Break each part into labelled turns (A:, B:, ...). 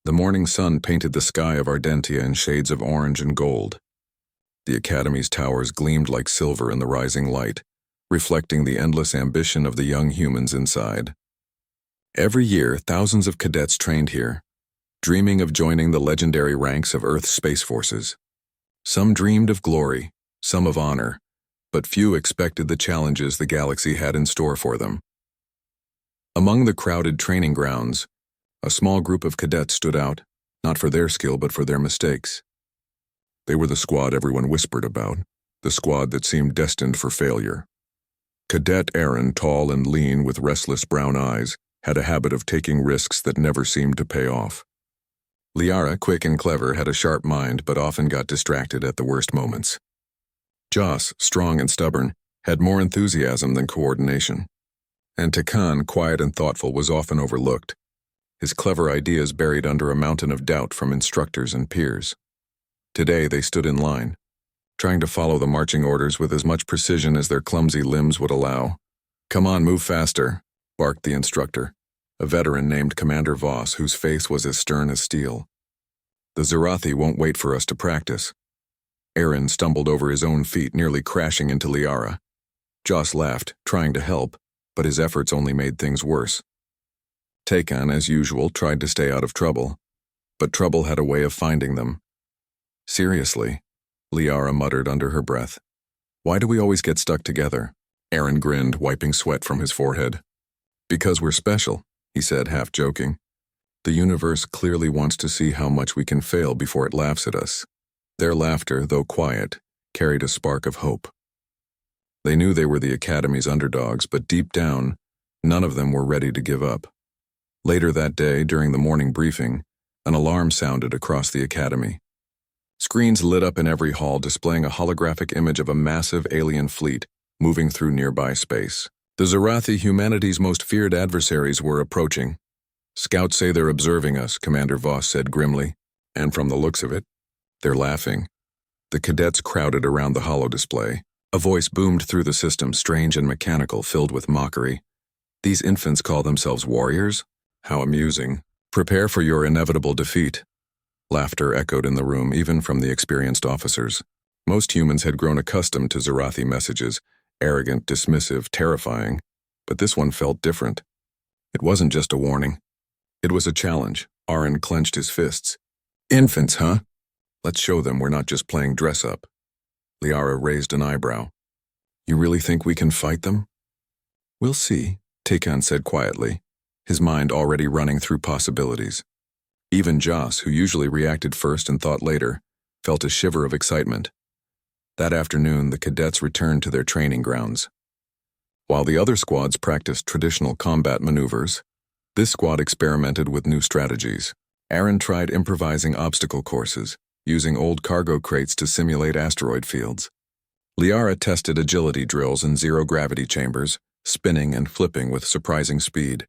A: The morning sun painted the sky of Ardentia in shades of orange and gold. The Academy's towers gleamed like silver in the rising light, reflecting the endless ambition of the young humans inside. Every year, thousands of cadets trained here, dreaming of joining the legendary ranks of Earth's space forces. Some dreamed of glory, some of honor, but few expected the challenges the galaxy had in store for them. Among the crowded training grounds, a small group of cadets stood out, not for their skill but for their mistakes. They were the squad everyone whispered about, the squad that seemed destined for failure. Cadet Aaron, tall and lean with restless brown eyes, had a habit of taking risks that never seemed to pay off. Liara, quick and clever, had a sharp mind but often got distracted at the worst moments. Joss, strong and stubborn, had more enthusiasm than coordination. And Takan, quiet and thoughtful, was often overlooked, his clever ideas buried under a mountain of doubt from instructors and peers. Today they stood in line, trying to follow the marching orders with as much precision as their clumsy limbs would allow. "Come on, move faster," barked the instructor, a veteran named Commander Voss, whose face was as stern as steel. "The Zarathi won't wait for us to practice." Aaron stumbled over his own feet, nearly crashing into Liara. Joss laughed, trying to help, but his efforts only made things worse. Takan, as usual, tried to stay out of trouble, but trouble had a way of finding them. "Seriously," Liara muttered under her breath. "Why do we always get stuck together?" Aaron grinned, wiping sweat from his forehead. "Because we're special," he said, half joking. "The universe clearly wants to see how much we can fail before it laughs at us." Their laughter, though quiet, carried a spark of hope. They knew they were the Academy's underdogs, but deep down, none of them were ready to give up. Later that day, during the morning briefing, an alarm sounded across the Academy. Screens lit up in every hall, displaying a holographic image of a massive alien fleet moving through nearby space. The Zarathi, humanity's most feared adversaries, were approaching. "Scouts say they're observing us," Commander Voss said grimly. "And from the looks of it, they're laughing." The cadets crowded around the holodisplay. A voice boomed through the system, strange and mechanical, filled with mockery. "These infants call themselves warriors? How amusing. Prepare for your inevitable defeat." Laughter echoed in the room, even from the experienced officers. Most humans had grown accustomed to Zarathi messages, arrogant, dismissive, terrifying, but this one felt different. It wasn't just a warning. It was a challenge. Aaron clenched his fists. "Infants, huh? Let's show them we're not just playing dress-up." Liara raised an eyebrow. "You really think we can fight them?" "We'll see," Takan said quietly, his mind already running through possibilities. Even Joss, who usually reacted first and thought later, felt a shiver of excitement. That afternoon, the cadets returned to their training grounds. While the other squads practiced traditional combat maneuvers, this squad experimented with new strategies. Aaron tried improvising obstacle courses, using old cargo crates to simulate asteroid fields. Liara tested agility drills in zero-gravity chambers, spinning and flipping with surprising speed.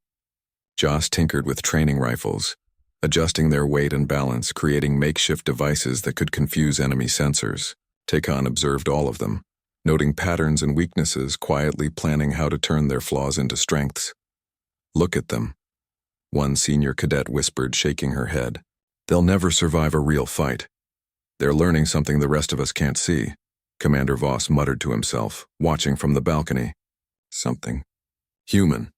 A: Joss tinkered with training rifles, adjusting their weight and balance, creating makeshift devices that could confuse enemy sensors. Takan observed all of them, noting patterns and weaknesses, quietly planning how to turn their flaws into strengths. "Look at them," one senior cadet whispered, shaking her head. "They'll never survive a real fight. They're learning something the rest of us can't see," Commander Voss muttered to himself, watching from the balcony. Something. Human.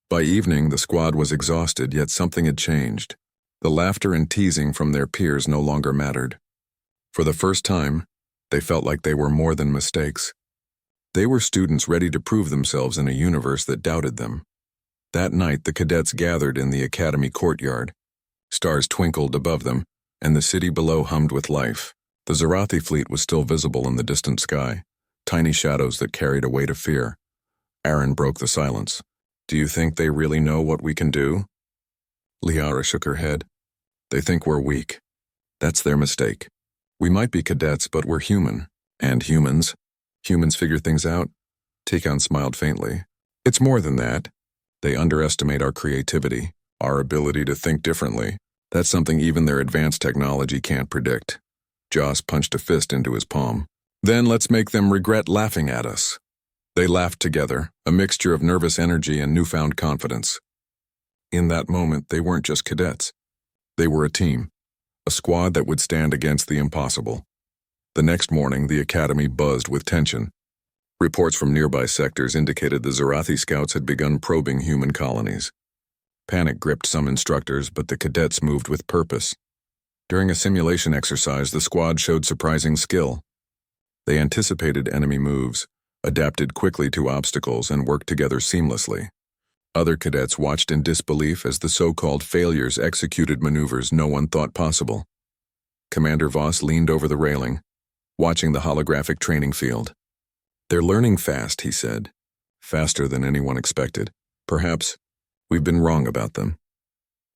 A: By evening, the squad was exhausted, yet something had changed. The laughter and teasing from their peers no longer mattered. For the first time, they felt like they were more than mistakes. They were students ready to prove themselves in a universe that doubted them. That night, the cadets gathered in the Academy courtyard. Stars twinkled above them, and the city below hummed with life. The Zarathi fleet was still visible in the distant sky, tiny shadows that carried a weight of fear. Aaron broke the silence. "Do you think they really know what we can do?" Liara shook her head. "They think we're weak. That's their mistake. We might be cadets, but we're human. And humans. Humans figure things out." Takan smiled faintly. "It's more than that. They underestimate our creativity, our ability to think differently. That's something even their advanced technology can't predict." Joss punched a fist into his palm. "Then let's make them regret laughing at us." They laughed together, a mixture of nervous energy and newfound confidence. In that moment, they weren't just cadets. They were a team, a squad that would stand against the impossible. The next morning, the academy buzzed with tension. Reports from nearby sectors indicated the Zarathi scouts had begun probing human colonies. Panic gripped some instructors, but the cadets moved with purpose. During a simulation exercise, the squad showed surprising skill. They anticipated enemy moves, adapted quickly to obstacles, and worked together seamlessly. Other cadets watched in disbelief as the so-called failures executed maneuvers no one thought possible. Commander Voss leaned over the railing, watching the holographic training field. "They're learning fast," he said. "Faster than anyone expected. Perhaps we've been wrong about them."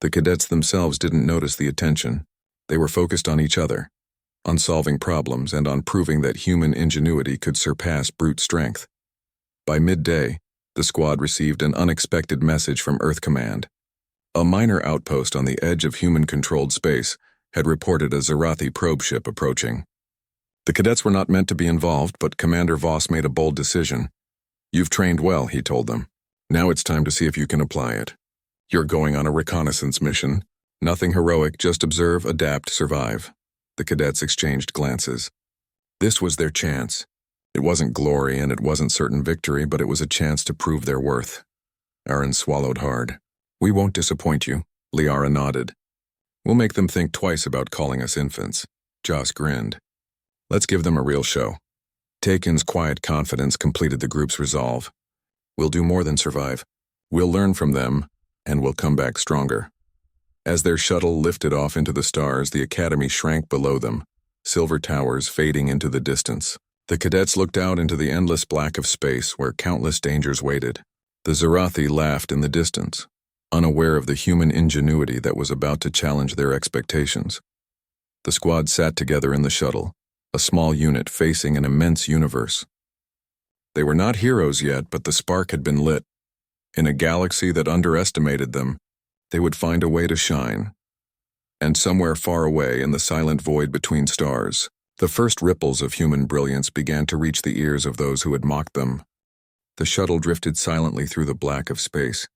A: The cadets themselves didn't notice the attention. They were focused on each other, on solving problems, and on proving that human ingenuity could surpass brute strength. By midday, the squad received an unexpected message from Earth Command. A minor outpost on the edge of human-controlled space had reported a Zarathi probe ship approaching. The cadets were not meant to be involved, but Commander Voss made a bold decision. "You've trained well," he told them. "Now it's time to see if you can apply it. You're going on a reconnaissance mission. Nothing heroic, just observe, adapt, survive." The cadets exchanged glances. This was their chance. It wasn't glory and it wasn't certain victory, but it was a chance to prove their worth. Aaron swallowed hard. "We won't disappoint you," Liara nodded. "We'll make them think twice about calling us infants." Joss grinned. "Let's give them a real show." Taken's quiet confidence completed the group's resolve. "We'll do more than survive. We'll learn from them, and we'll come back stronger." As their shuttle lifted off into the stars, the academy shrank below them, silver towers fading into the distance. The cadets looked out into the endless black of space where countless dangers waited. The Zarathi laughed in the distance, unaware of the human ingenuity that was about to challenge their expectations. The squad sat together in the shuttle, a small unit facing an immense universe. They were not heroes yet, but the spark had been lit. In a galaxy that underestimated them, they would find a way to shine. And somewhere far away in the silent void between stars, the first ripples of human brilliance began to reach the ears of those who had mocked them. The shuttle drifted silently through the black of space.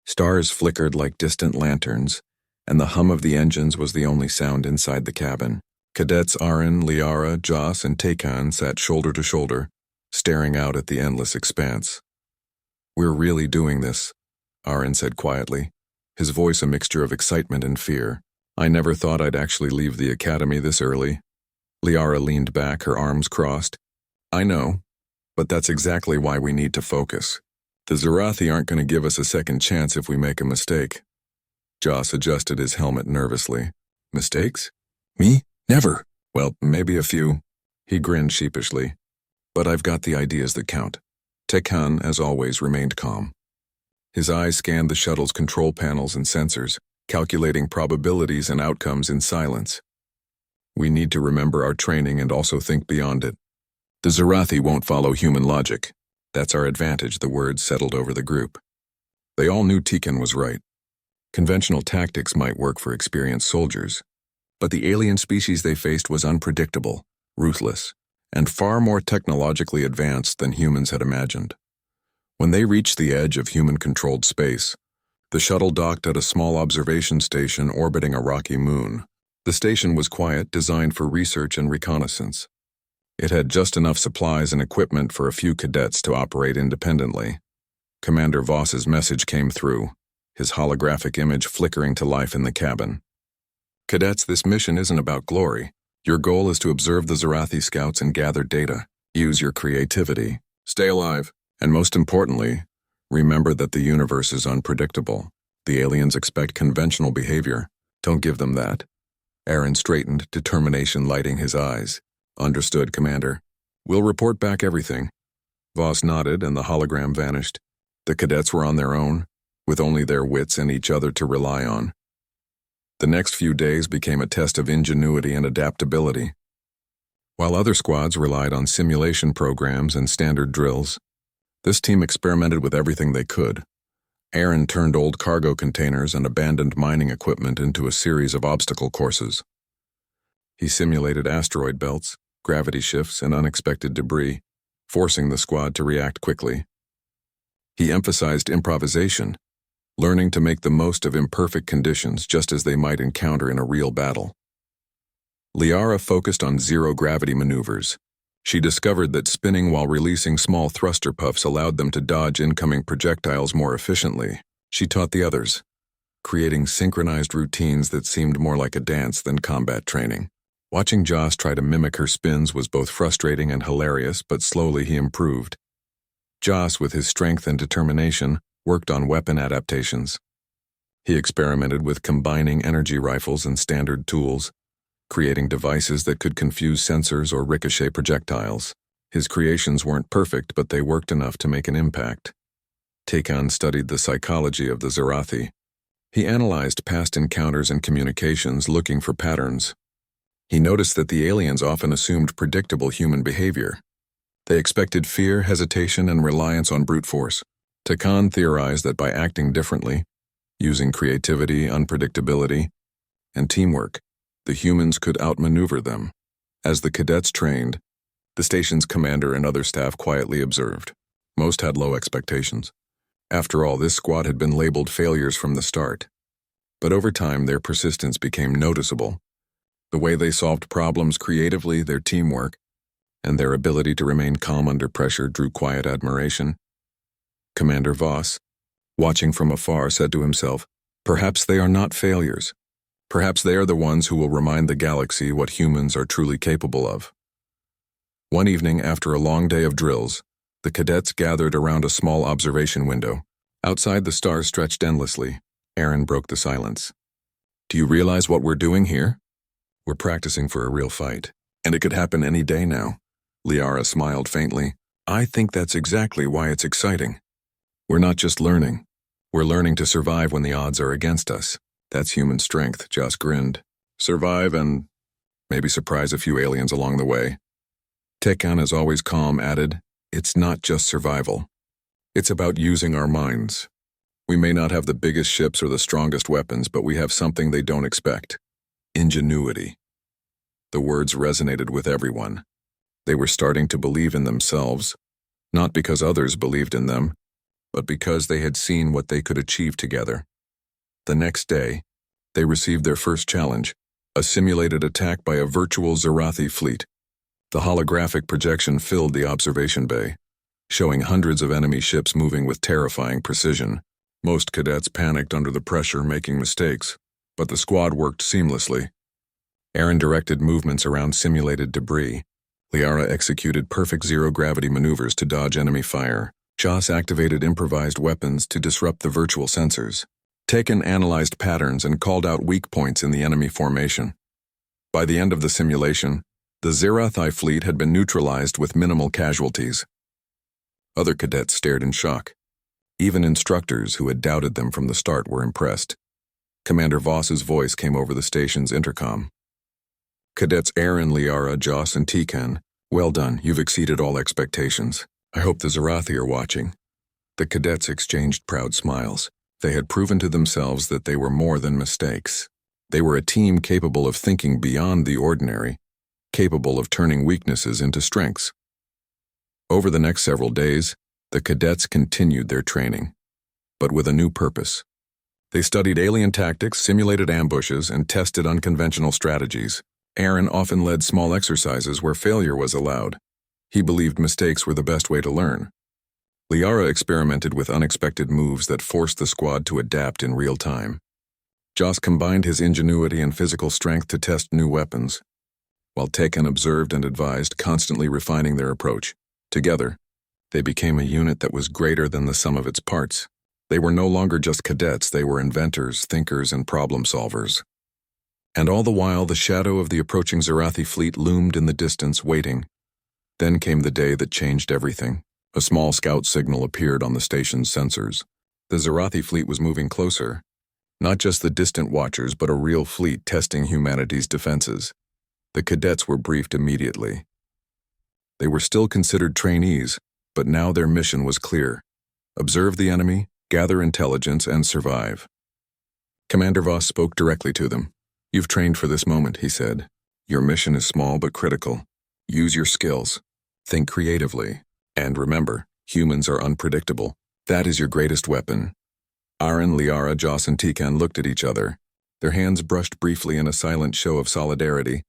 A: Stars flickered like distant lanterns, and the hum of the engines was the only sound inside the cabin. Cadets Aaron, Liara, Joss, and Taken sat shoulder to shoulder, staring out at the endless expanse. "We're really doing this," Aaron said quietly, his voice a mixture of excitement and fear. "I never thought I'd actually leave the academy this early." Liara leaned back, her arms crossed. "I know, but that's exactly why we need to focus. The Zarathi aren't going to give us a second chance if we make a mistake." Joss adjusted his helmet nervously. "Mistakes? Me? Never." "Well, maybe a few." He grinned sheepishly. "But I've got the ideas that count." Tekhan, as always, remained calm. His eyes scanned the shuttle's control panels and sensors, calculating probabilities and outcomes in silence. "We need to remember our training and also think beyond it. The Zarathi won't follow human logic. That's our advantage," the words settled over the group. They all knew Tikan was right. Conventional tactics might work for experienced soldiers, but the alien species they faced was unpredictable, ruthless, and far more technologically advanced than humans had imagined. When they reached the edge of human-controlled space, the shuttle docked at a small observation station orbiting a rocky moon. The station was quiet, designed for research and reconnaissance. It had just enough supplies and equipment for a few cadets to operate independently. Commander Voss's message came through, his holographic image flickering to life in the cabin. "Cadets, this mission isn't about glory. Your goal is to observe the Zarathi scouts and gather data. Use your creativity. Stay alive. And most importantly, remember that the universe is unpredictable. The aliens expect conventional behavior. Don't give them that." Aaron straightened, determination lighting his eyes. "Understood, Commander. We'll report back everything." Voss nodded and the hologram vanished. The cadets were on their own, with only their wits and each other to rely on. The next few days became a test of ingenuity and adaptability. While other squads relied on simulation programs and standard drills, this team experimented with everything they could. Aaron turned old cargo containers and abandoned mining equipment into a series of obstacle courses. He simulated asteroid belts, gravity shifts, and unexpected debris, forcing the squad to react quickly. He emphasized improvisation, learning to make the most of imperfect conditions just as they might encounter in a real battle. Liara focused on zero-gravity maneuvers. She discovered that spinning while releasing small thruster puffs allowed them to dodge incoming projectiles more efficiently. She taught the others, creating synchronized routines that seemed more like a dance than combat training. Watching Joss try to mimic her spins was both frustrating and hilarious, but slowly he improved. Joss, with his strength and determination, worked on weapon adaptations. He experimented with combining energy rifles and standard tools, creating devices that could confuse sensors or ricochet projectiles. His creations weren't perfect, but they worked enough to make an impact. Takan studied the psychology of the Zarathi. He analyzed past encounters and communications, looking for patterns. He noticed that the aliens often assumed predictable human behavior. They expected fear, hesitation, and reliance on brute force. Takan theorized that by acting differently, using creativity, unpredictability, and teamwork, the humans could outmaneuver them. As the cadets trained, the station's commander and other staff quietly observed. Most had low expectations. After all, this squad had been labeled failures from the start. But over time, their persistence became noticeable. The way they solved problems creatively, their teamwork, and their ability to remain calm under pressure drew quiet admiration. Commander Voss, watching from afar, said to himself, "Perhaps they are not failures. Perhaps they are the ones who will remind the galaxy what humans are truly capable of." One evening, after a long day of drills, the cadets gathered around a small observation window. Outside, the stars stretched endlessly. Aaron broke the silence. "Do you realize what we're doing here? We're practicing for a real fight, and it could happen any day now." Liara smiled faintly. "I think that's exactly why it's exciting. We're not just learning. We're learning to survive when the odds are against us. That's human strength," Joss grinned. "Survive and maybe surprise a few aliens along the way." Tekan, as always calm, added, "It's not just survival. It's about using our minds. We may not have the biggest ships or the strongest weapons, but we have something they don't expect. Ingenuity." The words resonated with everyone. They were starting to believe in themselves, not because others believed in them, but because they had seen what they could achieve together. The next day, they received their first challenge, a simulated attack by a virtual Zarathi fleet. The holographic projection filled the observation bay, showing hundreds of enemy ships moving with terrifying precision. Most cadets panicked under the pressure, making mistakes, but the squad worked seamlessly. Aaron directed movements around simulated debris. Liara executed perfect zero-gravity maneuvers to dodge enemy fire. Joss activated improvised weapons to disrupt the virtual sensors. Tekan analyzed patterns and called out weak points in the enemy formation. By the end of the simulation, the Zarathi fleet had been neutralized with minimal casualties. Other cadets stared in shock. Even instructors who had doubted them from the start were impressed. Commander Voss's voice came over the station's intercom. "Cadets Aaron, Liara, Joss, and Tekan, well done, you've exceeded all expectations. I hope the Zarathi are watching." The cadets exchanged proud smiles. They had proven to themselves that they were more than mistakes. They were a team capable of thinking beyond the ordinary, capable of turning weaknesses into strengths. Over the next several days, the cadets continued their training, but with a new purpose. They studied alien tactics, simulated ambushes, and tested unconventional strategies. Aaron often led small exercises where failure was allowed. He believed mistakes were the best way to learn. Liara experimented with unexpected moves that forced the squad to adapt in real time. Joss combined his ingenuity and physical strength to test new weapons, while Tekan observed and advised, constantly refining their approach. Together, they became a unit that was greater than the sum of its parts. They were no longer just cadets, they were inventors, thinkers, and problem solvers. And all the while, the shadow of the approaching Zarathi fleet loomed in the distance, waiting. Then came the day that changed everything. A small scout signal appeared on the station's sensors. The Zarathi fleet was moving closer. Not just the distant watchers, but a real fleet testing humanity's defenses. The cadets were briefed immediately. They were still considered trainees, but now their mission was clear. Observe the enemy, gather intelligence, and survive. Commander Voss spoke directly to them. "You've trained for this moment," he said. "Your mission is small but critical. Use your skills. Think creatively. And remember, humans are unpredictable. That is your greatest weapon. Aaron, Liara, Joss, and Tikan looked at each other. Their hands brushed briefly in a silent show of solidarity.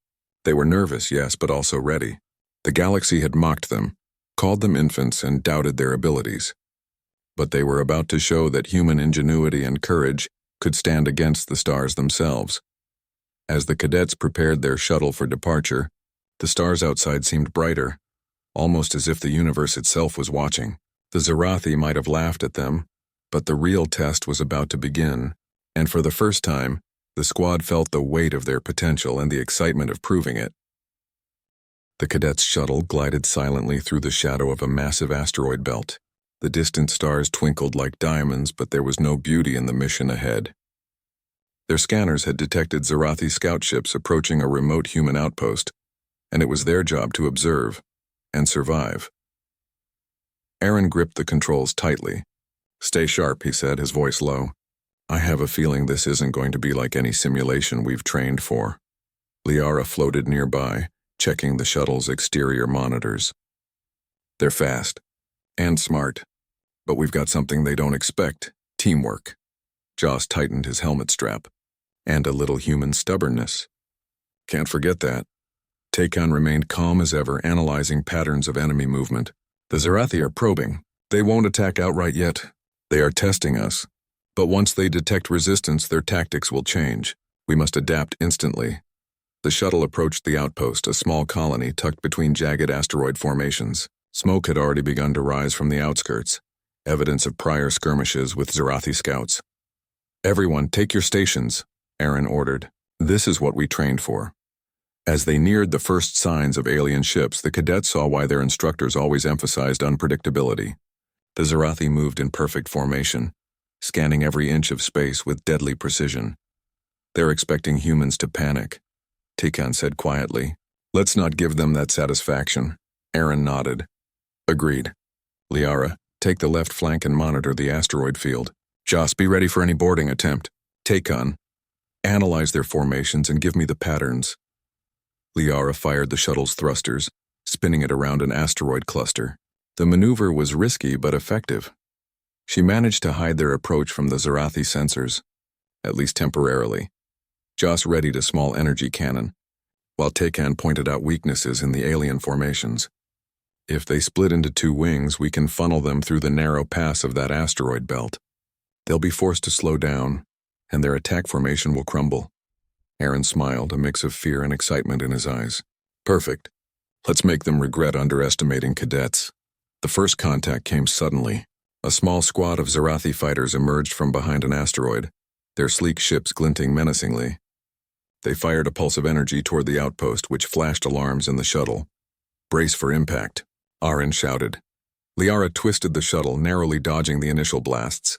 A: They were nervous, yes, but also ready. The galaxy had mocked them, called them infants, and doubted their abilities. But they were about to show that human ingenuity and courage could stand against the stars themselves. As the cadets prepared their shuttle for departure, the stars outside seemed brighter, almost as if the universe itself was watching. The Zarathi might have laughed at them, but the real test was about to begin, and for the first time, the squad felt the weight of their potential and the excitement of proving it. The cadets' shuttle glided silently through the shadow of a massive asteroid belt. The distant stars twinkled like diamonds, but there was no beauty in the mission ahead. Their scanners had detected Zarathi scout ships approaching a remote human outpost, and it was their job to observe and survive. Aaron gripped the controls tightly. "Stay sharp," he said, his voice low. "I have a feeling this isn't going to be like any simulation we've trained for." Liara floated nearby, checking the shuttle's exterior monitors. "They're fast and smart, but we've got something they don't expect: teamwork." Joss tightened his helmet strap. "And a little human stubbornness." "Can't forget that." Takon remained calm as ever, analyzing patterns of enemy movement. "The Zarathi are probing. They won't attack outright yet. They are testing us. But once they detect resistance, their tactics will change. We must adapt instantly." The shuttle approached the outpost, a small colony tucked between jagged asteroid formations. Smoke had already begun to rise from the outskirts, evidence of prior skirmishes with Zarathi scouts. "Everyone, take your stations," Aaron ordered. "This is what we trained for." As they neared the first signs of alien ships, the cadets saw why their instructors always emphasized unpredictability. The Zarathi moved in perfect formation, scanning every inch of space with deadly precision. "They're expecting humans to panic," Tikan said quietly. "Let's not give them that satisfaction." Aaron nodded. "Agreed." "Liara, take the left flank and monitor the asteroid field. Joss, be ready for any boarding attempt. Takon, analyze their formations and give me the patterns." Liara fired the shuttle's thrusters, spinning it around an asteroid cluster. The maneuver was risky but effective. She managed to hide their approach from the Zarathi sensors, at least temporarily. Joss readied a small energy cannon, while Takon pointed out weaknesses in the alien formations. "If they split into two wings, we can funnel them through the narrow pass of that asteroid belt. They'll be forced to slow down, and their attack formation will crumble." Aaron smiled, a mix of fear and excitement in his eyes. "Perfect. Let's make them regret underestimating cadets." The first contact came suddenly. A small squad of Zarathi fighters emerged from behind an asteroid, their sleek ships glinting menacingly. They fired a pulse of energy toward the outpost, which flashed alarms in the shuttle. "Brace for impact," Aaron shouted. Liara twisted the shuttle, narrowly dodging the initial blasts.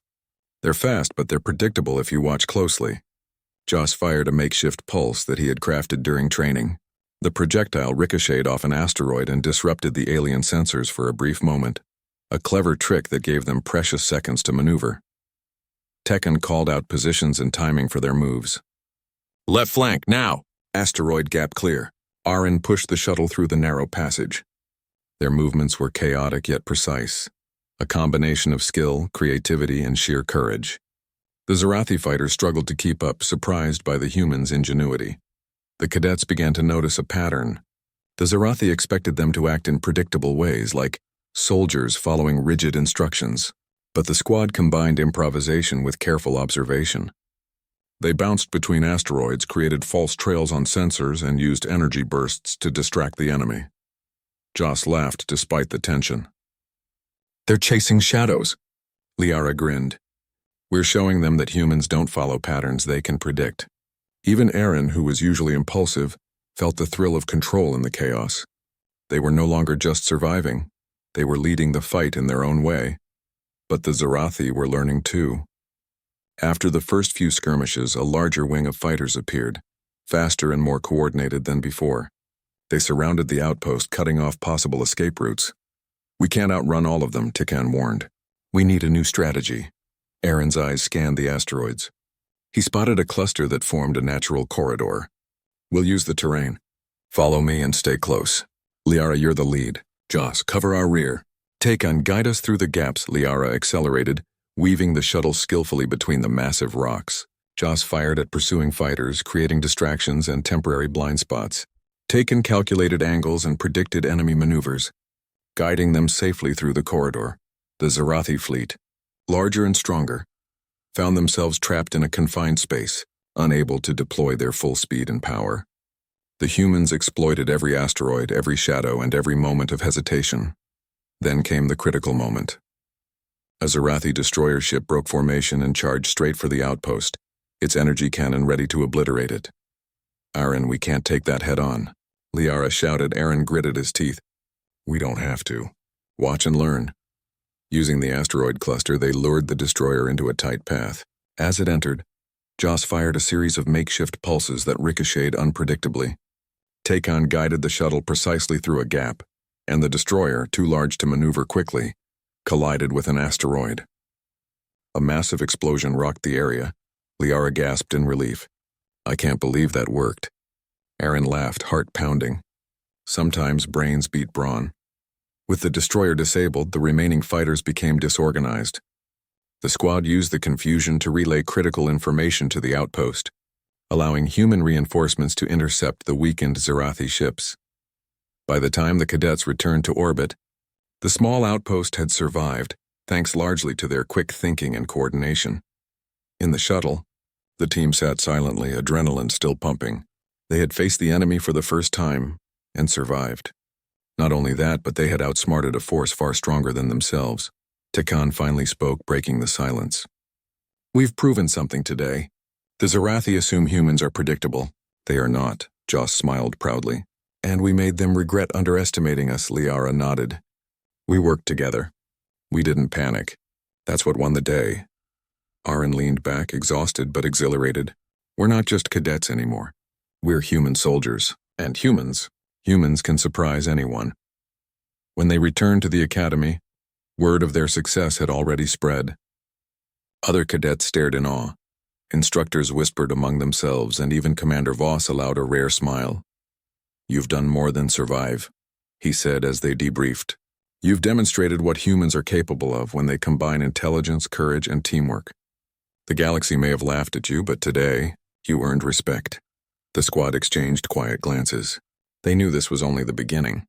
A: "They're fast, but they're predictable if you watch closely." Joss fired a makeshift pulse that he had crafted during training. The projectile ricocheted off an asteroid and disrupted the alien sensors for a brief moment, a clever trick that gave them precious seconds to maneuver. Tekken called out positions and timing for their moves. "Left flank, now!" Asteroid gap clear. Aaron pushed the shuttle through the narrow passage. Their movements were chaotic yet precise, a combination of skill, creativity, and sheer courage. The Zarathi fighters struggled to keep up, surprised by the humans' ingenuity. The cadets began to notice a pattern. The Zarathi expected them to act in predictable ways, like soldiers following rigid instructions. But the squad combined improvisation with careful observation. They bounced between asteroids, created false trails on sensors, and used energy bursts to distract the enemy. Joss laughed despite the tension. "They're chasing shadows," Liara grinned. "We're showing them that humans don't follow patterns they can predict." Even Aaron, who was usually impulsive, felt the thrill of control in the chaos. They were no longer just surviving. They were leading the fight in their own way. But the Zarathi were learning too. After the first few skirmishes, a larger wing of fighters appeared, faster and more coordinated than before. They surrounded the outpost, cutting off possible escape routes. "We can't outrun all of them," Tikan warned. "We need a new strategy." Aaron's eyes scanned the asteroids. He spotted a cluster that formed a natural corridor. "We'll use the terrain. Follow me and stay close. Liara, you're the lead. Joss, cover our rear. Takon, guide us through the gaps." Liara accelerated, Weaving the shuttle skillfully between the massive rocks, Joss fired at pursuing fighters, creating distractions and temporary blind spots, taken calculated angles and predicted enemy maneuvers, guiding them safely through the corridor. The Zarathi fleet, larger and stronger, found themselves trapped in a confined space, unable to deploy their full speed and power. The humans exploited every asteroid, every shadow, and every moment of hesitation. Then came the critical moment. A Zarathi destroyer ship broke formation and charged straight for the outpost, its energy cannon ready to obliterate it. "Aaron, we can't take that head-on," Liara shouted. Aaron gritted his teeth. "We don't have to. Watch and learn." Using the asteroid cluster, they lured the destroyer into a tight path. As it entered, Joss fired a series of makeshift pulses that ricocheted unpredictably. Takon guided the shuttle precisely through a gap, and the destroyer, too large to maneuver quickly, collided with an asteroid. A massive explosion rocked the area. Liara gasped in relief. "I can't believe that worked." Aaron laughed, heart pounding. Sometimes brains beat brawn. With the destroyer disabled, the remaining fighters became disorganized. The squad used the confusion to relay critical information to the outpost, allowing human reinforcements to intercept the weakened Zarathi ships. By the time the cadets returned to orbit, the small outpost had survived, thanks largely to their quick thinking and coordination. In the shuttle, the team sat silently, adrenaline still pumping. They had faced the enemy for the first time and survived. Not only that, but they had outsmarted a force far stronger than themselves. Takon finally spoke, breaking the silence. "We've proven something today. The Zarathi assume humans are predictable. They are not," Joss smiled proudly. "And we made them regret underestimating us," Liara nodded. "We worked together. We didn't panic. That's what won the day." Aaron leaned back, exhausted but exhilarated. "We're not just cadets anymore. We're human soldiers. And humans can surprise anyone." When they returned to the academy, word of their success had already spread. Other cadets stared in awe. Instructors whispered among themselves, and even Commander Voss allowed a rare smile. "You've done more than survive," he said as they debriefed. "You've demonstrated what humans are capable of when they combine intelligence, courage, and teamwork. The galaxy may have laughed at you, but today, you earned respect." The squad exchanged quiet glances. They knew this was only the beginning.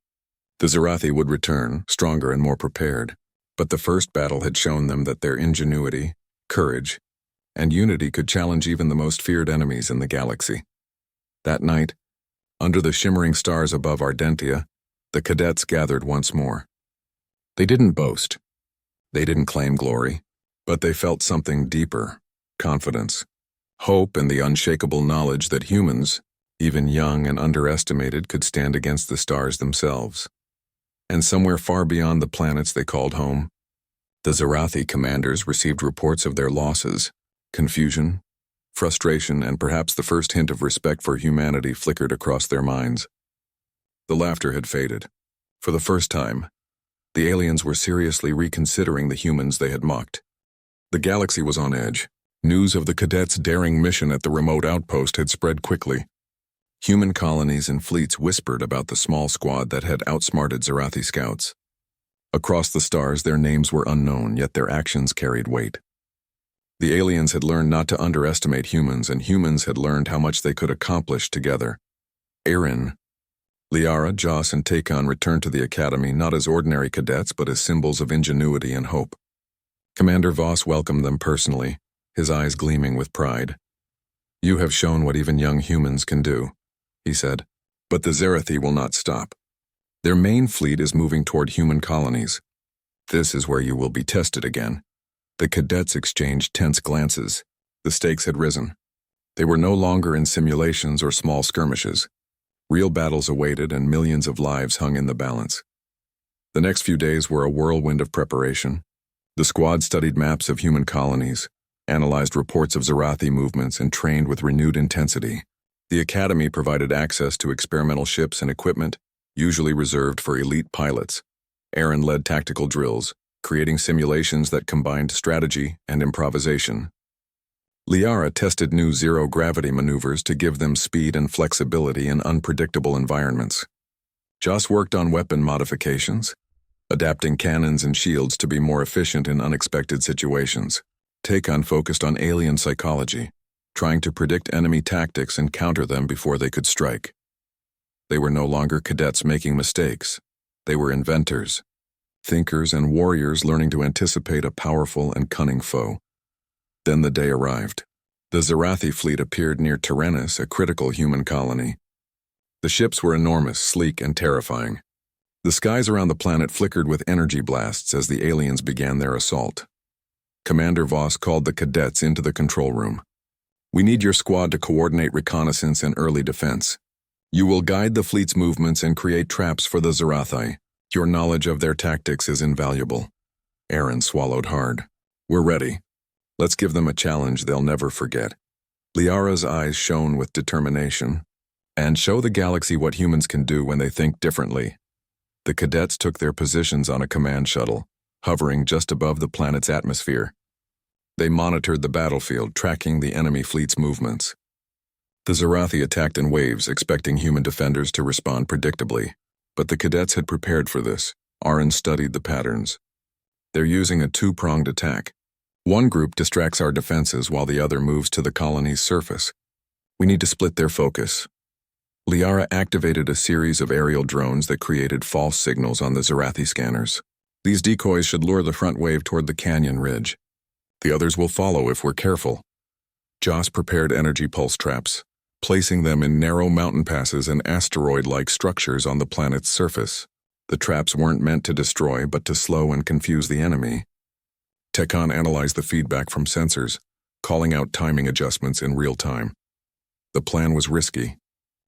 A: The Zarathi would return, stronger and more prepared, but the first battle had shown them that their ingenuity, courage, and unity could challenge even the most feared enemies in the galaxy. That night, under the shimmering stars above Ardentia, the cadets gathered once more. They didn't boast. They didn't claim glory, but they felt something deeper: confidence, hope, and the unshakable knowledge that humans, even young and underestimated, could stand against the stars themselves. And somewhere far beyond the planets they called home, the Zarathi commanders received reports of their losses. Confusion, frustration, and perhaps the first hint of respect for humanity flickered across their minds. The laughter had faded. For the first time, the aliens were seriously reconsidering the humans they had mocked. The galaxy was on edge. News of the cadets' daring mission at the remote outpost had spread quickly. Human colonies and fleets whispered about the small squad that had outsmarted Zarathi scouts. Across the stars, their names were unknown, yet their actions carried weight. The aliens had learned not to underestimate humans, and humans had learned how much they could accomplish together. Aaron, Liara, Joss, and Takon returned to the academy not as ordinary cadets, but as symbols of ingenuity and hope. Commander Voss welcomed them personally, his eyes gleaming with pride. "You have shown what even young humans can do," he said. "But the Zarathi will not stop. Their main fleet is moving toward human colonies. This is where you will be tested again." The cadets exchanged tense glances. The stakes had risen. They were no longer in simulations or small skirmishes. Real battles awaited, and millions of lives hung in the balance. The next few days were a whirlwind of preparation. The squad studied maps of human colonies, analyzed reports of Zarathi movements, and trained with renewed intensity. The academy provided access to experimental ships and equipment, usually reserved for elite pilots. Aaron led tactical drills, creating simulations that combined strategy and improvisation. Liara tested new zero-gravity maneuvers to give them speed and flexibility in unpredictable environments. Joss worked on weapon modifications, adapting cannons and shields to be more efficient in unexpected situations. Takon focused on alien psychology, trying to predict enemy tactics and counter them before they could strike. They were no longer cadets making mistakes. They were inventors, thinkers, and warriors learning to anticipate a powerful and cunning foe. Then the day arrived. The Zarathi fleet appeared near Tyrannus, a critical human colony. The ships were enormous, sleek, and terrifying. The skies around the planet flickered with energy blasts as the aliens began their assault. Commander Voss called the cadets into the control room. "We need your squad to coordinate reconnaissance and early defense. You will guide the fleet's movements and create traps for the Zarathi. Your knowledge of their tactics is invaluable." Aaron swallowed hard. "We're ready. Let's give them a challenge they'll never forget." Liara's eyes shone with determination. "And show the galaxy what humans can do when they think differently." The cadets took their positions on a command shuttle, hovering just above the planet's atmosphere. They monitored the battlefield, tracking the enemy fleet's movements. The Zarathi attacked in waves, expecting human defenders to respond predictably. But the cadets had prepared for this. Aaron studied the patterns. They're using a two-pronged attack. One group distracts our defenses while the other moves to the colony's surface. We need to split their focus. Liara activated a series of aerial drones that created false signals on the Zarathi scanners. These decoys should lure the front wave toward the canyon ridge. The others will follow if we're careful. Joss prepared energy pulse traps, placing them in narrow mountain passes and asteroid-like structures on the planet's surface. The traps weren't meant to destroy, but to slow and confuse the enemy. Tekon analyzed the feedback from sensors, calling out timing adjustments in real time. The plan was risky.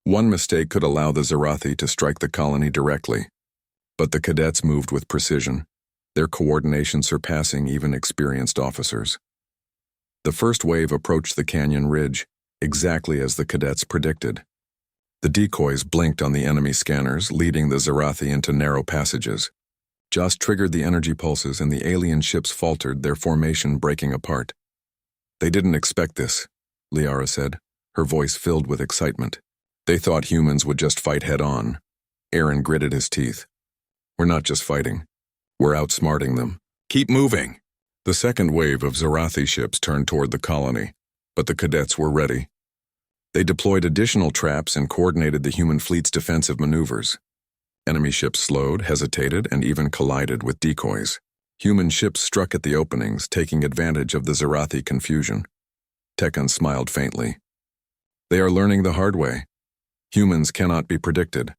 A: One mistake could allow the Zarathi to strike the colony directly. But the cadets moved with precision, their coordination surpassing even experienced officers. The first wave approached the canyon ridge, exactly as the cadets predicted. The decoys blinked on the enemy scanners, leading the Zarathi into narrow passages. Joss triggered the energy pulses and the alien ships faltered, their formation breaking apart. "They didn't expect this," Liara said, her voice filled with excitement. "They thought humans would just fight head-on." Aaron gritted his teeth. "We're not just fighting. We're outsmarting them. Keep moving." The second wave of Zarathi ships turned toward the colony, but the cadets were ready. They deployed additional traps and coordinated the human fleet's defensive maneuvers. Enemy ships slowed, hesitated, and even collided with decoys. Human ships struck at the openings, taking advantage of the Zarathi confusion. Tekon smiled faintly. "They are learning the hard way. Humans cannot be predicted."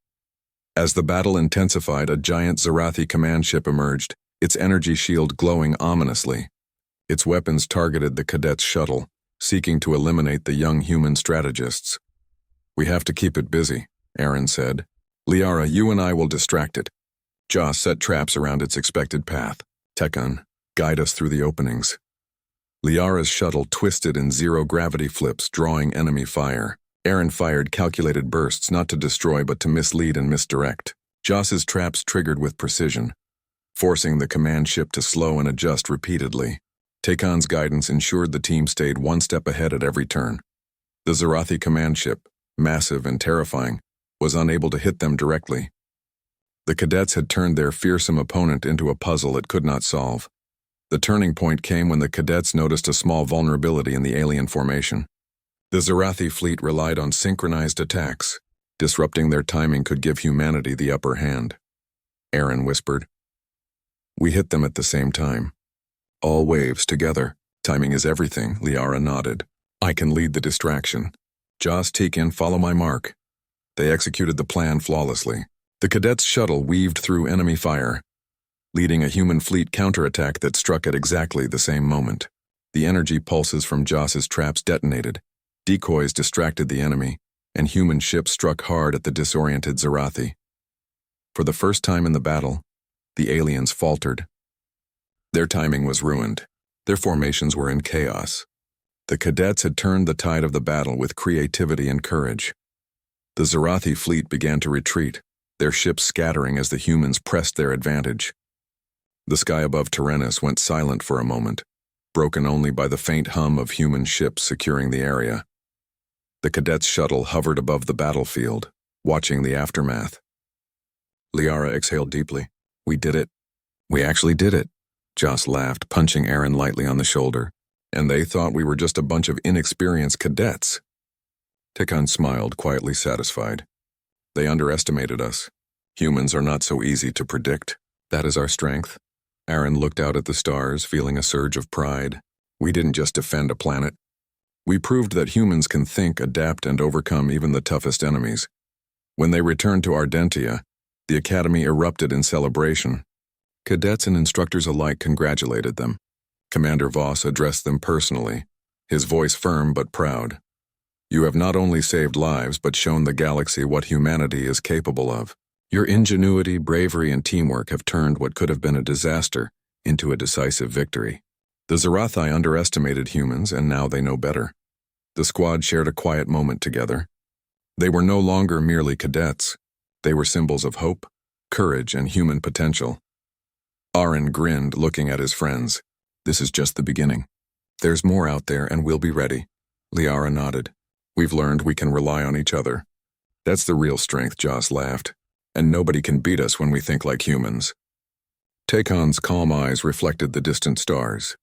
A: As the battle intensified, a giant Zarathi command ship emerged, its energy shield glowing ominously. Its weapons targeted the cadets' shuttle, seeking to eliminate the young human strategists. "We have to keep it busy," Aaron said. "Liara, you and I will distract it. Joss, set traps around its expected path. Tekon, guide us through the openings." Liara's shuttle twisted in zero-gravity flips, drawing enemy fire. Aaron fired calculated bursts not to destroy but to mislead and misdirect. Joss's traps triggered with precision, forcing the command ship to slow and adjust repeatedly. Tekon's guidance ensured the team stayed one step ahead at every turn. The Zarathi command ship, massive and terrifying, was unable to hit them directly. The cadets had turned their fearsome opponent into a puzzle it could not solve. The turning point came when the cadets noticed a small vulnerability in the alien formation. The Zarathi fleet relied on synchronized attacks. Disrupting their timing could give humanity the upper hand. Aaron whispered. "We hit them at the same time. All waves together. Timing is everything," Liara nodded. "I can lead the distraction. Joss, Tekon, follow my mark." They executed the plan flawlessly. The cadets' shuttle weaved through enemy fire, leading a human fleet counterattack that struck at exactly the same moment. The energy pulses from Joss's traps detonated. Decoys distracted the enemy, and human ships struck hard at the disoriented Zarathi. For the first time in the battle, the aliens faltered. Their timing was ruined. Their formations were in chaos. The cadets had turned the tide of the battle with creativity and courage. The Zarathi fleet began to retreat, their ships scattering as the humans pressed their advantage. The sky above Tyrannus went silent for a moment, broken only by the faint hum of human ships securing the area. The cadets' shuttle hovered above the battlefield, watching the aftermath. Liara exhaled deeply. "We did it." We actually did it, Joss laughed, punching Aaron lightly on the shoulder. And they thought we were just a bunch of inexperienced cadets. Tekon smiled, quietly satisfied. They underestimated us. Humans are not so easy to predict. That is our strength. Aaron looked out at the stars, feeling a surge of pride. We didn't just defend a planet. We proved that humans can think, adapt, and overcome even the toughest enemies. When they returned to Ardentia, the Academy erupted in celebration. Cadets and instructors alike congratulated them. Commander Voss addressed them personally, his voice firm but proud. You have not only saved lives but shown the galaxy what humanity is capable of. Your ingenuity, bravery, and teamwork have turned what could have been a disaster into a decisive victory. The Zarathi underestimated humans, and now they know better. The squad shared a quiet moment together. They were no longer merely cadets. They were symbols of hope, courage, and human potential. Aaron grinned, looking at his friends. This is just the beginning. There's more out there, and we'll be ready. Liara nodded. We've learned we can rely on each other. That's the real strength, Joss laughed. And nobody can beat us when we think like humans. Tekon's calm eyes reflected the distant stars.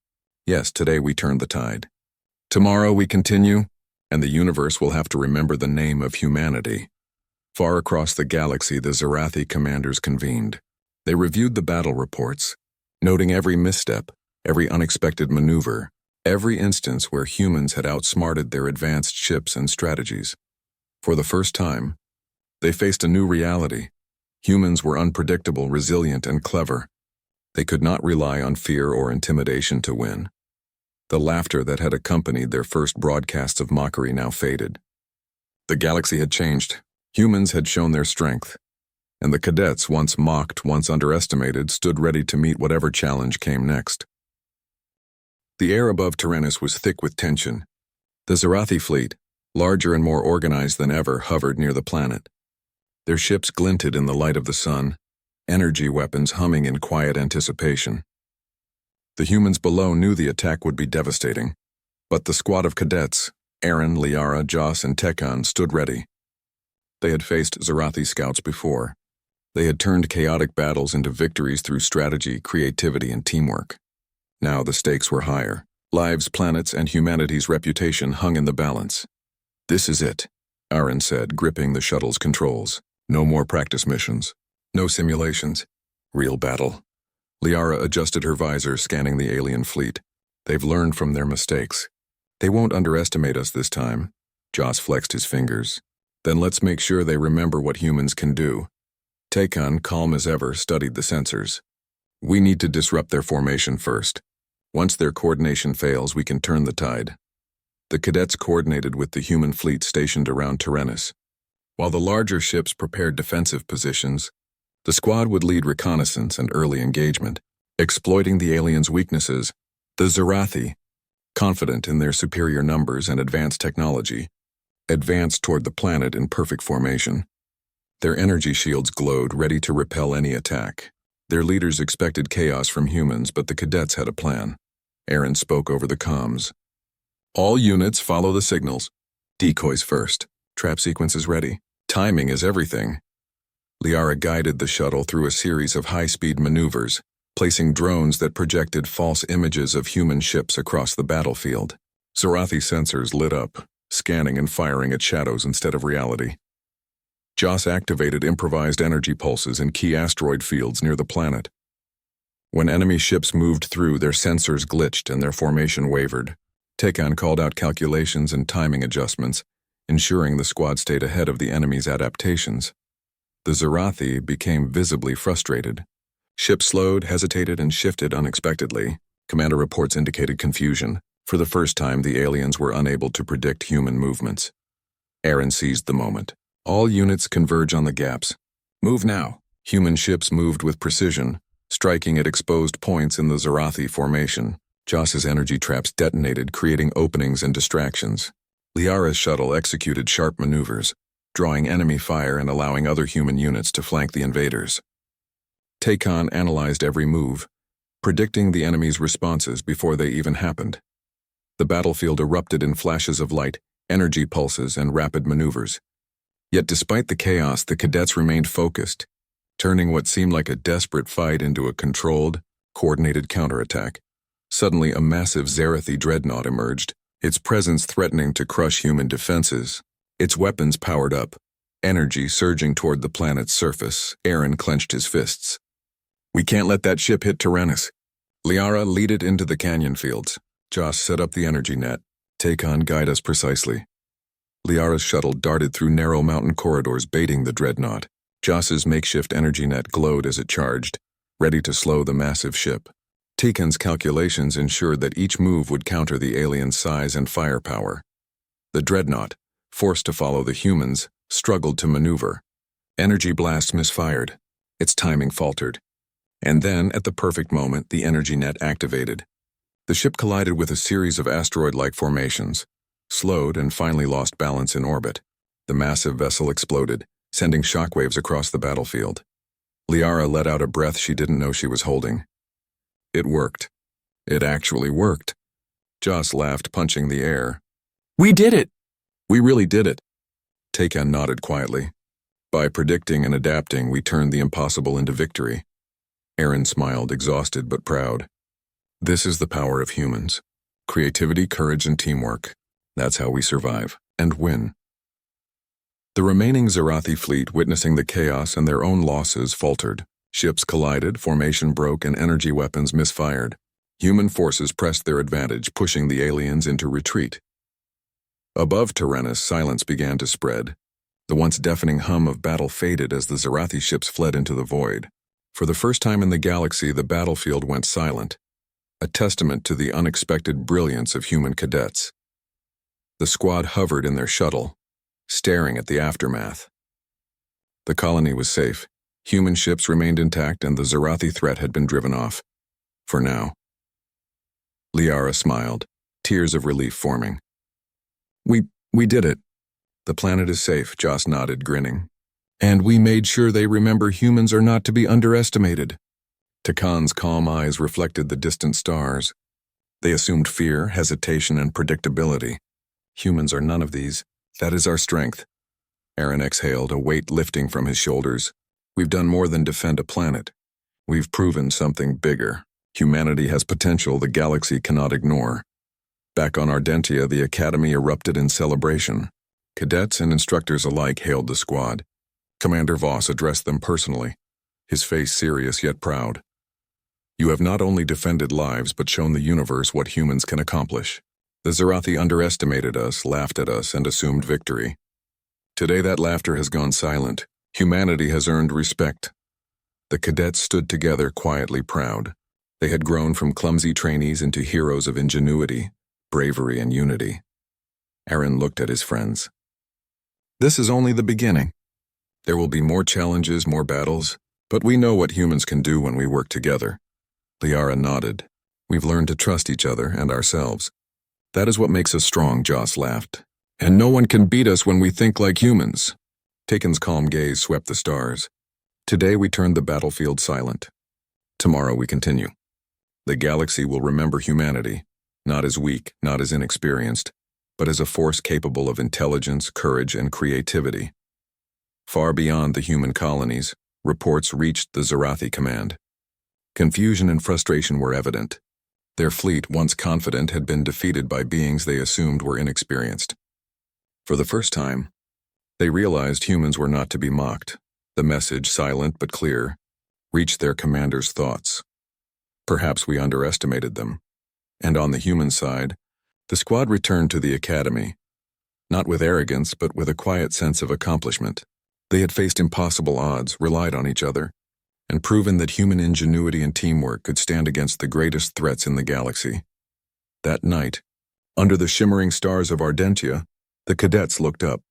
A: Yes, today we turned the tide. Tomorrow we continue, and the universe will have to remember the name of humanity. Far across the galaxy, the Zarathi commanders convened. They reviewed the battle reports, noting every misstep, every unexpected maneuver, every instance where humans had outsmarted their advanced ships and strategies. For the first time, they faced a new reality. Humans were unpredictable, resilient, and clever. They could not rely on fear or intimidation to win. The laughter that had accompanied their first broadcasts of mockery now faded. The galaxy had changed. Humans had shown their strength. And the cadets, once mocked, once underestimated, stood ready to meet whatever challenge came next. The air above Tyrannus was thick with tension. The Zarathi fleet, larger and more organized than ever, hovered near the planet. Their ships glinted in the light of the sun, energy weapons humming in quiet anticipation. The humans below knew the attack would be devastating, but the squad of cadets, Aaron, Liara, Joss, and Tekon, stood ready. They had faced Zarathi scouts before. They had turned chaotic battles into victories through strategy, creativity, and teamwork. Now the stakes were higher. Lives, planets, and humanity's reputation hung in the balance. This is it, Aaron said, gripping the shuttle's controls. No more practice missions. No simulations. Real battle. Liara adjusted her visor, scanning the alien fleet. They've learned from their mistakes. They won't underestimate us this time. Joss flexed his fingers. Then let's make sure they remember what humans can do. Tekon, calm as ever, studied the sensors. We need to disrupt their formation first. Once their coordination fails, we can turn the tide. The cadets coordinated with the human fleet stationed around Tyrannus. While the larger ships prepared defensive positions, the squad would lead reconnaissance and early engagement, exploiting the aliens' weaknesses. The Zarathi, confident in their superior numbers and advanced technology, advanced toward the planet in perfect formation. Their energy shields glowed, ready to repel any attack. Their leaders expected chaos from humans, but the cadets had a plan. Aaron spoke over the comms. All units follow the signals. Decoys first. Trap sequences ready. Timing is everything. Liara guided the shuttle through a series of high-speed maneuvers, placing drones that projected false images of human ships across the battlefield. Zarathi sensors lit up, scanning and firing at shadows instead of reality. Joss activated improvised energy pulses in key asteroid fields near the planet. When enemy ships moved through, their sensors glitched and their formation wavered. Tekon called out calculations and timing adjustments, ensuring the squad stayed ahead of the enemy's adaptations. The Zarathi became visibly frustrated. Ships slowed, hesitated, and shifted unexpectedly. Commander reports indicated confusion. For the first time, the aliens were unable to predict human movements. Aaron seized the moment. All units converge on the gaps. Move now. Human ships moved with precision, striking at exposed points in the Zarathi formation. Joss's energy traps detonated, creating openings and distractions. Liara's shuttle executed sharp maneuvers, drawing enemy fire and allowing other human units to flank the invaders. Tekon analyzed every move, predicting the enemy's responses before they even happened. The battlefield erupted in flashes of light, energy pulses, and rapid maneuvers. Yet despite the chaos, the cadets remained focused. turning what seemed like a desperate fight into a controlled, coordinated counterattack. Suddenly, a massive Zarathi dreadnought emerged, its presence threatening to crush human defenses. Its weapons powered up, energy surging toward the planet's surface. Aaron clenched his fists. "We can't let that ship hit Tyrannus." Liara, lead it into the canyon fields. Joss, set up the energy net. Takon, guide us precisely. Liara's shuttle darted through narrow mountain corridors, baiting the dreadnought. Joss's makeshift energy net glowed as it charged, ready to slow the massive ship. Tikon's calculations ensured that each move would counter the alien's size and firepower. The dreadnought, forced to follow the humans, struggled to maneuver. Energy blasts misfired. Its timing faltered. And then, at the perfect moment, the energy net activated. The ship collided with a series of asteroid-like formations, slowed and finally lost balance in orbit. The massive vessel exploded, sending shockwaves across the battlefield. Liara let out a breath she didn't know she was holding. It worked. It actually worked. Joss laughed, punching the air. "We did it!" "We really did it." Takon nodded quietly. "By predicting and adapting, we turned the impossible into victory." Aaron smiled, exhausted but proud. "This is the power of humans. Creativity, courage, and teamwork. That's how we survive and win." The remaining Zarathi fleet, witnessing the chaos and their own losses, faltered. Ships collided, formation broke, and energy weapons misfired. Human forces pressed their advantage, pushing the aliens into retreat. Above Tyrannus, silence began to spread. The once deafening hum of battle faded as the Zarathi ships fled into the void. For the first time in the galaxy, the battlefield went silent, a testament to the unexpected brilliance of human cadets. The squad hovered in their shuttle, staring at the aftermath. The colony was safe. Human ships remained intact, and the Zarathi threat had been driven off. For now. Liara smiled, tears of relief forming. We did it. The planet is safe," Joss nodded, grinning. "And we made sure they remember humans are not to be underestimated." Takon's calm eyes reflected the distant stars. They assumed fear, hesitation, and predictability. Humans are none of these. That is our strength. Aaron exhaled, a weight lifting from his shoulders. "We've done more than defend a planet. We've proven something bigger. Humanity has potential the galaxy cannot ignore." Back on Ardentia, the Academy erupted in celebration. Cadets and instructors alike hailed the squad. Commander Voss addressed them personally, his face serious yet proud. "You have not only defended lives but shown the universe what humans can accomplish. The Zarathi underestimated us, laughed at us, and assumed victory. Today that laughter has gone silent. Humanity has earned respect." The cadets stood together, quietly proud. They had grown from clumsy trainees into heroes of ingenuity, bravery, and unity. Aaron looked at his friends. "This is only the beginning. There will be more challenges, more battles, but we know what humans can do when we work together." Liara nodded. "We've learned to trust each other and ourselves. That is what makes us strong," Joss laughed. "And no one can beat us when we think like humans." Takon's calm gaze swept the stars. "Today we turned the battlefield silent. Tomorrow we continue. The galaxy will remember humanity, not as weak, not as inexperienced, but as a force capable of intelligence, courage, and creativity." Far beyond the human colonies, reports reached the Zarathi command. Confusion and frustration were evident. Their fleet, once confident, had been defeated by beings they assumed were inexperienced. For the first time, they realized humans were not to be mocked. The message, silent but clear, reached their commander's thoughts. Perhaps we underestimated them. And on the human side, the squad returned to the Academy, not with arrogance but with a quiet sense of accomplishment. They had faced impossible odds, relied on each other, and proven that human ingenuity and teamwork could stand against the greatest threats in the galaxy. That night, under the shimmering stars of Ardentia, the cadets looked up.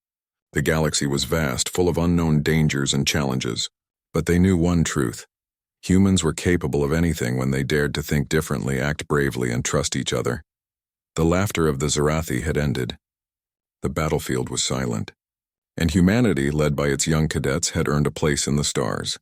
A: The galaxy was vast, full of unknown dangers and challenges, but they knew one truth. Humans were capable of anything when they dared to think differently, act bravely, and trust each other. The laughter of the Zarathi had ended. The battlefield was silent, and humanity, led by its young cadets, had earned a place in the stars.